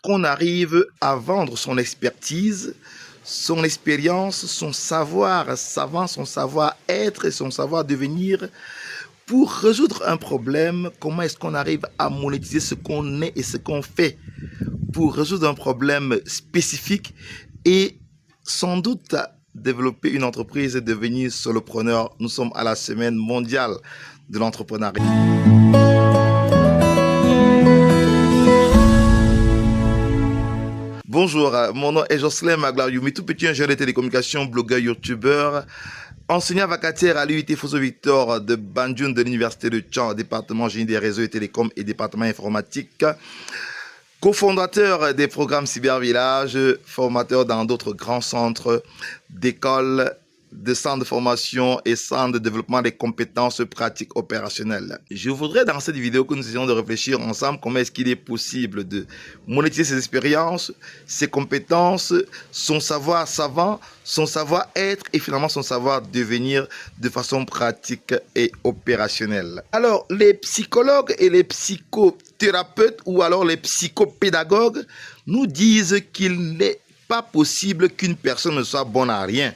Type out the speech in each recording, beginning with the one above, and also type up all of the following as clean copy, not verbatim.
qu'on arrive à vendre son expertise, son expérience, son savoir savant, son savoir-être et son savoir-devenir pour résoudre un problème. Comment est-ce qu'on arrive à monétiser ce qu'on est et ce qu'on fait pour résoudre un problème spécifique et sans doute développer une entreprise et devenir solopreneur. Nous sommes à la semaine mondiale de l'entrepreneuriat. Bonjour, mon nom est Jocelyn Maglarioumi, tout petit ingénieur de télécommunications, blogueur, youtubeur, enseignant vacataire à l'UIT Fosso Victor de Banjul de l'Université de Tchang, département génie des réseaux et télécoms et département informatique, cofondateur des programmes Cybervillage, formateur dans d'autres grands centres d'écoles, de centres de formation et centres de développement des compétences pratiques opérationnelles. Je voudrais dans cette vidéo que nous essayons de réfléchir ensemble comment est-ce qu'il est possible de monétiser ses expériences, ses compétences, son savoir savant, son savoir-être et finalement son savoir-devenir de façon pratique et opérationnelle. Alors, les psychologues et les psychothérapeutes ou alors les psychopédagogues nous disent qu'il n'est pas possible qu'une personne ne soit bonne à rien.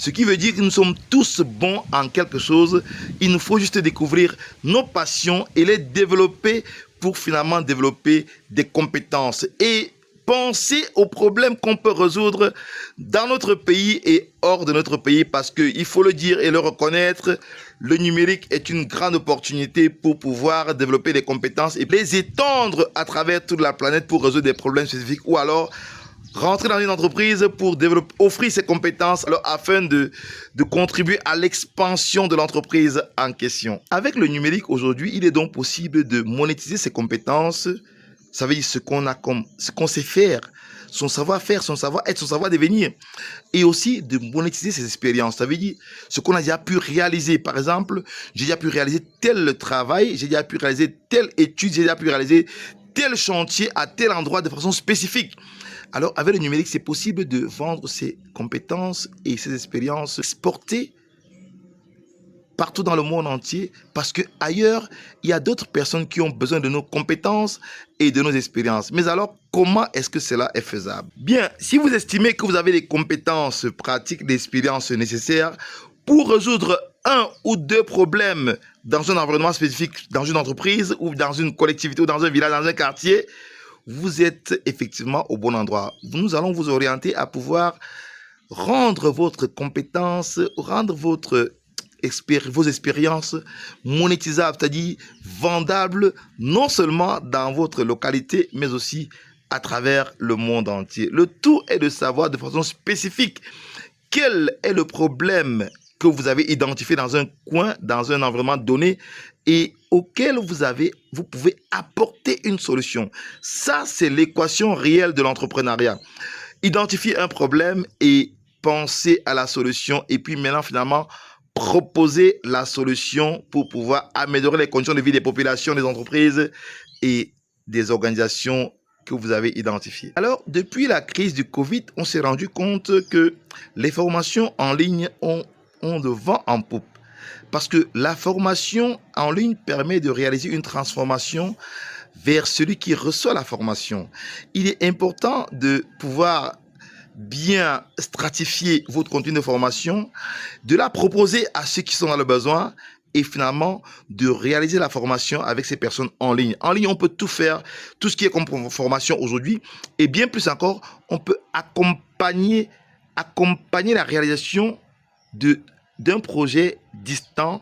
Ce qui veut dire que nous sommes tous bons en quelque chose. Il nous faut juste découvrir nos passions et les développer pour finalement développer des compétences et penser aux problèmes qu'on peut résoudre dans notre pays et hors de notre pays, parce qu'il faut le dire et le reconnaître, le numérique est une grande opportunité pour pouvoir développer des compétences et les étendre à travers toute la planète pour résoudre des problèmes spécifiques ou alors rentrer dans une entreprise pour développer, offrir ses compétences afin de contribuer à l'expansion de l'entreprise en question. Avec le numérique aujourd'hui, il est donc possible de monétiser ses compétences. Ça veut dire ce qu'on sait faire, son savoir-faire, son savoir-être, son savoir-devenir. Et aussi de monétiser ses expériences. Ça veut dire ce qu'on a déjà pu réaliser. Par exemple, j'ai déjà pu réaliser tel travail, j'ai déjà pu réaliser telle étude, j'ai déjà pu réaliser tel chantier à tel endroit de façon spécifique. Alors, avec le numérique, c'est possible de vendre ses compétences et ses expériences exportées partout dans le monde entier, parce qu'ailleurs, il y a d'autres personnes qui ont besoin de nos compétences et de nos expériences. Mais alors, comment est-ce que cela est faisable? Bien, si vous estimez que vous avez les compétences pratiques, l'expérience nécessaires pour résoudre un ou deux problèmes dans un environnement spécifique, dans une entreprise ou dans une collectivité ou dans un village, dans un quartier, vous êtes effectivement au bon endroit. Nous allons vous orienter à pouvoir rendre votre compétence, rendre vos expériences monétisables, c'est-à-dire vendables, non seulement dans votre localité, mais aussi à travers le monde entier. Le tout est de savoir de façon spécifique quel est le problème que vous avez identifié dans un coin, dans un environnement donné, et auquel vous pouvez apporter une solution. Ça, c'est l'équation réelle de l'entrepreneuriat. Identifier un problème et penser à la solution, et puis maintenant, finalement, proposer la solution pour pouvoir améliorer les conditions de vie des populations, des entreprises et des organisations que vous avez identifiées. Alors, depuis la crise du Covid, on s'est rendu compte que les formations en ligne ont de vent en poupe. Parce que la formation en ligne permet de réaliser une transformation vers celui qui reçoit la formation. Il est important de pouvoir bien stratifier votre contenu de formation, de la proposer à ceux qui sont dans le besoin et finalement de réaliser la formation avec ces personnes en ligne. En ligne, on peut tout faire, tout ce qui est comme formation aujourd'hui, et bien plus encore, on peut accompagner la réalisation d'un projet distant,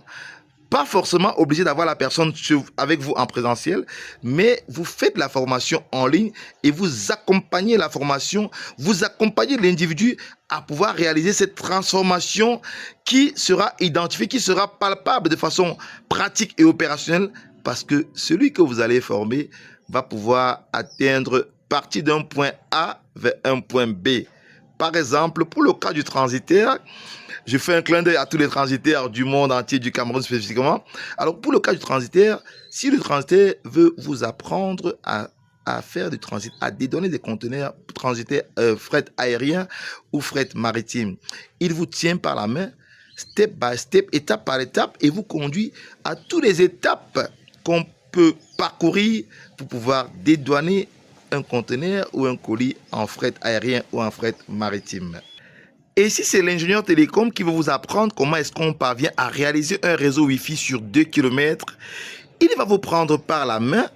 pas forcément obligé d'avoir la personne avec vous en présentiel, mais vous faites la formation en ligne et vous accompagnez la formation, vous accompagnez l'individu à pouvoir réaliser cette transformation qui sera identifiée, qui sera palpable de façon pratique et opérationnelle, parce que celui que vous allez former va pouvoir atteindre, partir d'un point A vers un point B. Par exemple, pour le cas du transitaire, je fais un clin d'œil à tous les transitaires du monde entier, du Cameroun spécifiquement. Alors, pour le cas du transitaire, si le transitaire veut vous apprendre à faire du transit, à dédonner des conteneurs transitaires, fret aérien ou fret maritime, il vous tient par la main, step by step, étape par étape, et vous conduit à toutes les étapes qu'on peut parcourir pour pouvoir dédouaner un conteneur ou un colis en fret aérien ou en fret maritime. Et si c'est l'ingénieur télécom qui va vous apprendre comment est-ce qu'on parvient à réaliser un réseau Wi-Fi sur 2 km, il va vous prendre par la main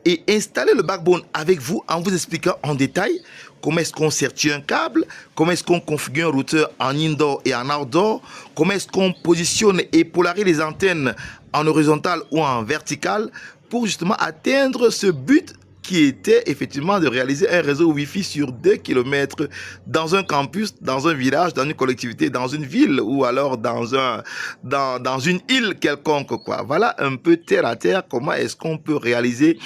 et installer le backbone avec vous en vous expliquant en détail comment est-ce qu'on sertit un câble, comment est-ce qu'on configure un routeur en indoor et en outdoor, comment est-ce qu'on positionne et polarise les antennes en horizontal ou en vertical pour justement atteindre ce but qui était effectivement de réaliser un réseau Wi-Fi sur 2 km dans un campus, dans un village, dans une collectivité, dans une ville ou alors dans une île quelconque, quoi. Voilà un peu terre à terre comment est-ce qu'on peut réaliser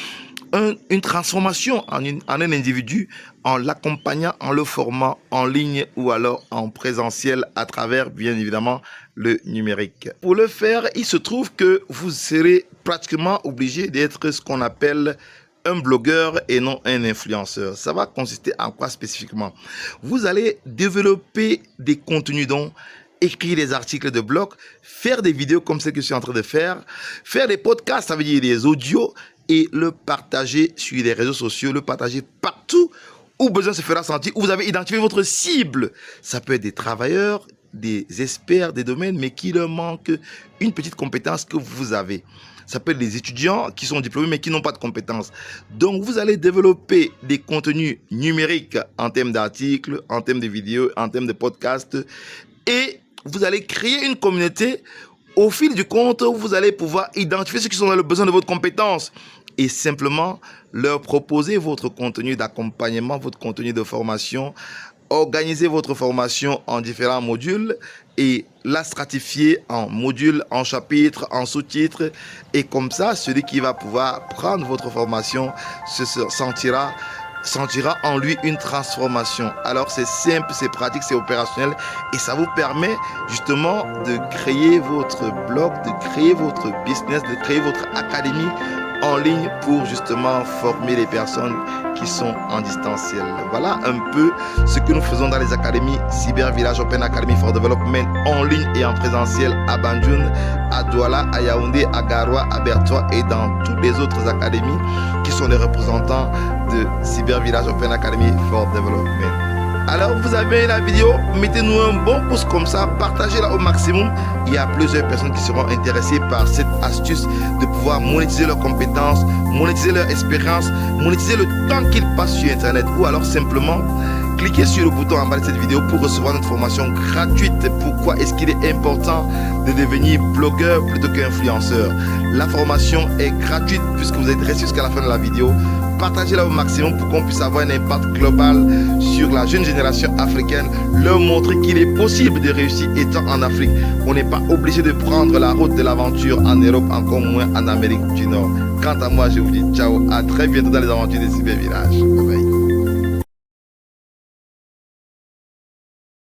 une transformation en un individu en l'accompagnant, en le formant en ligne ou alors en présentiel à travers bien évidemment le numérique. Pour le faire, il se trouve que vous serez pratiquement obligé d'être ce qu'on appelle un blogueur et non un influenceur. Ça va consister en quoi spécifiquement? Vous allez développer des contenus dont écrire des articles de blog, faire des vidéos comme ce que je suis en train de faire des podcasts, ça veut dire des audios, et le partager sur les réseaux sociaux, le partager partout où besoin se fera sentir, où vous avez identifié votre cible. Ça peut être des travailleurs, des experts des domaines, mais qui leur manque une petite compétence que vous avez. Ça peut être des étudiants qui sont diplômés mais qui n'ont pas de compétences. Donc, vous allez développer des contenus numériques en termes d'articles, en termes de vidéos, en termes de podcasts. Et vous allez créer une communauté. Au fil du compte, vous allez pouvoir identifier ceux qui sont dans le besoin de votre compétence et simplement leur proposer votre contenu d'accompagnement, votre contenu de formation, organiser votre formation en différents modules et la stratifier en modules, en chapitres, en sous-titres. Et comme ça, celui qui va pouvoir prendre votre formation se sentira en lui une transformation. Alors c'est simple, c'est pratique, c'est opérationnel et ça vous permet justement de créer votre blog, de créer votre business, de créer votre académie en ligne pour justement former les personnes qui sont en distanciel. Voilà un peu ce que nous faisons dans les académies Cyber Village Open Academy for Development en ligne et en présentiel à Banjul, à Douala, à Yaoundé, à Garoua, à Bertois et dans toutes les autres académies qui sont les représentants de Cyber Village Open Academy for Development. Alors vous avez la vidéo, mettez-nous un bon pouce comme ça, partagez-la au maximum. Il y a plusieurs personnes qui seront intéressées par cette astuce de pouvoir monétiser leurs compétences, monétiser leur expérience, monétiser le temps qu'ils passent sur Internet ou alors simplement cliquez sur le bouton en bas de cette vidéo pour recevoir notre formation gratuite. Pourquoi est-ce qu'il est important de devenir blogueur plutôt qu'influenceur? La formation est gratuite puisque vous êtes resté jusqu'à la fin de la vidéo. Partagez-la au maximum pour qu'on puisse avoir un impact global sur la jeune génération africaine, leur montrer qu'il est possible de réussir étant en Afrique. On n'est pas obligé de prendre la route de l'aventure en Europe, encore moins en Amérique du Nord. Quant à moi, je vous dis ciao, à très bientôt dans les aventures des Cyber Village. Bye bye.